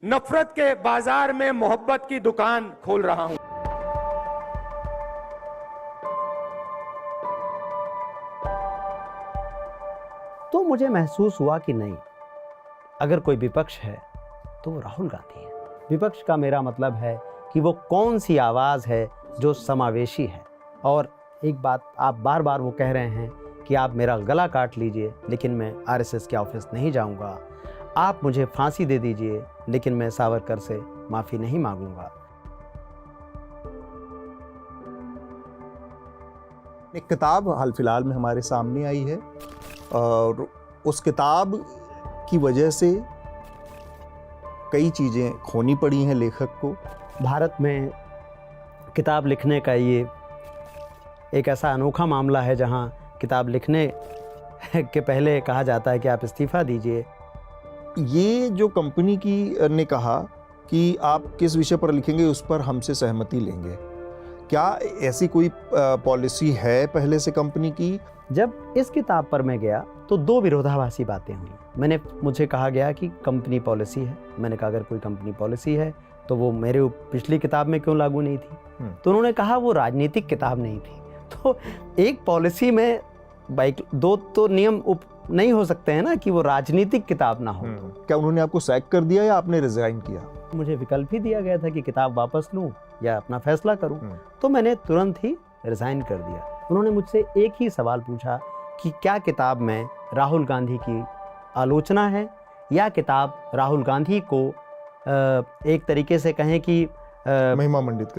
नफरत के बाजार में मोहब्बत की दुकान खोल रहा हूं। तो मुझे महसूस हुआ कि नहीं, अगर कोई विपक्ष है तो वो राहुल गांधी है। विपक्ष का मेरा मतलब है कि वो कौन सी आवाज़ है जो समावेशी है। और एक बात आप बार बार वो कह रहे हैं कि आप मेरा गला काट लीजिए लेकिन मैं आरएसएस के ऑफिस नहीं जाऊंगा, आप मुझे फांसी दे दीजिए लेकिन मैं सावरकर से माफ़ी नहीं मांगूंगा। एक किताब हाल फिलहाल में हमारे सामने आई है और उस किताब की वजह से कई चीज़ें खोनी पड़ी हैं लेखक को। भारत में किताब लिखने का ये एक ऐसा अनोखा मामला है जहां किताब लिखने के पहले कहा जाता है कि आप इस्तीफ़ा दीजिए। ये जो कंपनी की ने कहा कि आप किस विषय पर लिखेंगे उस पर हमसे सहमति लेंगे, क्या ऐसी कोई पॉलिसी है पहले से कंपनी की? जब इस किताब पर मैं गया तो दो विरोधाभासी बातें हुई। मुझे कहा गया कि कंपनी पॉलिसी है। मैंने कहा अगर कोई कंपनी पॉलिसी है तो वो मेरे पिछली किताब में क्यों लागू नहीं थी? तो उन्होंने कहा वो राजनीतिक किताब नहीं थी। तो एक पॉलिसी में दो तो नियम नहीं हो सकते हैं ना कि वो राजनीतिक किताब ना हो। क्या उन्होंने आपको सैक कर दिया या आपने रिजाइन किया? मुझे विकल्प ही दिया गया था कि किताब वापस लूं या अपना फैसला करूं, तो मैंने तुरंत ही रिजाइन कर दिया। उन्होंने मुझसे एक ही सवाल पूछा कि क्या किताब में राहुल गांधी की आलोचना है या किताब राहुल गांधी को एक तरीके से कहें कि महिमा मंडित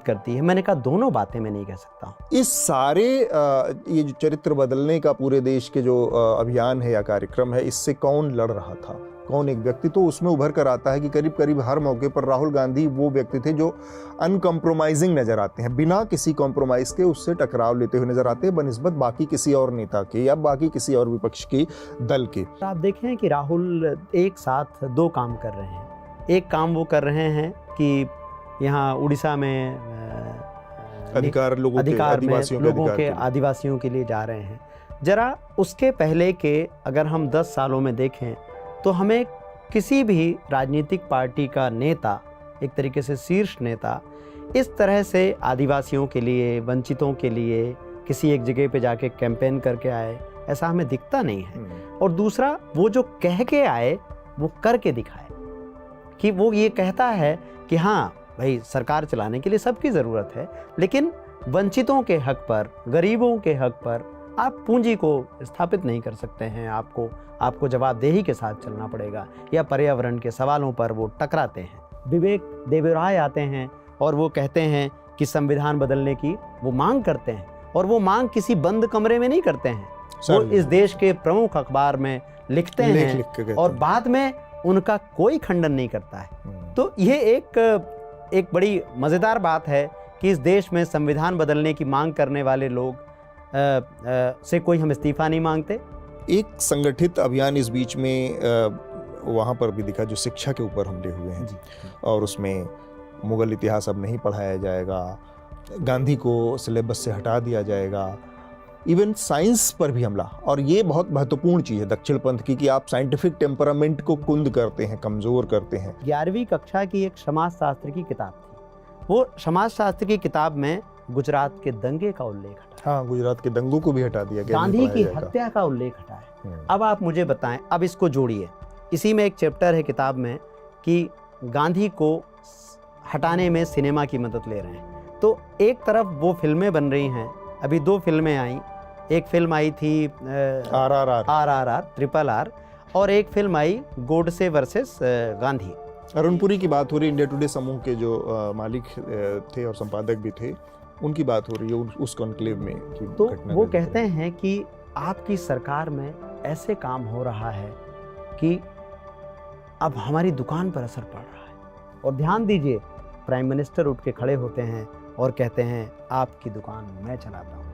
करती है। मैंने कहा दोनों बातें मैं नहीं कह सकता हूँ। इस सारे ये जो चरित्र बदलने का पूरे देश के जो अभियान है या कार्यक्रम है, इससे कौन लड़ रहा था? कौन एक व्यक्ति तो उसमें उभर कर आता है कि करीब करीब हर मौके पर राहुल गांधी वो व्यक्ति थे जो अनकम्प्रोमाइजिंग नजर आते हैं, बिना किसी कॉम्प्रोमाइज के उससे टकराव लेते हुए नजर आते हैं बनिस्बत बाकी किसी और नेता के या बाकी किसी और विपक्ष के दल के। आप देखें कि राहुल एक साथ दो काम कर रहे हैं। एक काम वो कर रहे हैं कि यहाँ उड़ीसा में आदिवासियों के लिए जा रहे हैं। जरा उसके पहले के अगर हम 10 सालों में देखें तो हमें किसी भी राजनीतिक पार्टी का नेता, एक तरीके से शीर्ष नेता, इस तरह से आदिवासियों के लिए, वंचितों के लिए किसी एक जगह पे जाके कैंपेन करके आए, ऐसा हमें दिखता नहीं है। और दूसरा, वो जो कह के आए वो करके दिखाए कि वो ये कहता है कि हाँ भाई सरकार चलाने के लिए सबकी ज़रूरत है, लेकिन वंचितों के हक पर, गरीबों के हक पर आप पूंजी को स्थापित नहीं कर सकते हैं। आपको जवाबदेही के साथ चलना पड़ेगा। या पर्यावरण के सवालों पर वो टकराते हैं। विवेक देवराय आते हैं और वो कहते हैं कि संविधान बदलने की वो मांग करते हैं, और वो मांग किसी बंद कमरे में नहीं करते हैं, वो इस देश के प्रमुख अखबार में लिखते हैं और बाद में उनका कोई खंडन नहीं करता है। तो ये एक बड़ी मज़ेदार बात है कि इस देश में संविधान बदलने की मांग करने वाले लोग से कोई हम इस्तीफा नहीं मांगते। एक संगठित अभियान इस बीच में वहाँ पर भी दिखा जो शिक्षा के ऊपर हमले हुए हैं, और उसमें मुगल इतिहास अब नहीं पढ़ाया जाएगा, गांधी को सिलेबस से हटा दिया जाएगा, इवन साइंस पर भी हमला। और ये बहुत महत्वपूर्ण चीज़ है दक्षिण पंथ की कि आप साइंटिफिक टेम्परामेंट को कुंद करते हैं, कमज़ोर करते हैं। 11वीं कक्षा की एक समाजशास्त्र की किताब थी। वो समाजशास्त्र की किताब में गुजरात के दंगे का उल्लेख हटा। हाँ, गुजरात के दंगों को भी हटा दिया गया, गांधी की हत्या का उल्लेख हटा है। अब आप मुझे बताएं, अब इसको जोड़िए। इसी में एक चैप्टर है किताब में कि गांधी को हटाने में सिनेमा की मदद ले रहे हैं। तो एक तरफ वो फिल्में बन रही हैं, अभी 2 फिल्में आई। एक फिल्म आई थी RRR, ट्रिपल आर, और एक फिल्म आई गोडसे वर्सेस गांधी। अरुणपुरी की बात हो रही, इंडिया टुडे समूह के जो मालिक थे और संपादक भी थे, उनकी बात हो रही है उस कॉन्क्लेव में। तो वो कहते हैं कि आपकी सरकार में ऐसे काम हो रहा है कि अब हमारी दुकान पर असर पड़ रहा है। और ध्यान दीजिए, प्राइम मिनिस्टर उठ के खड़े होते हैं और कहते हैं आपकी दुकान मैं चलाता हूँ।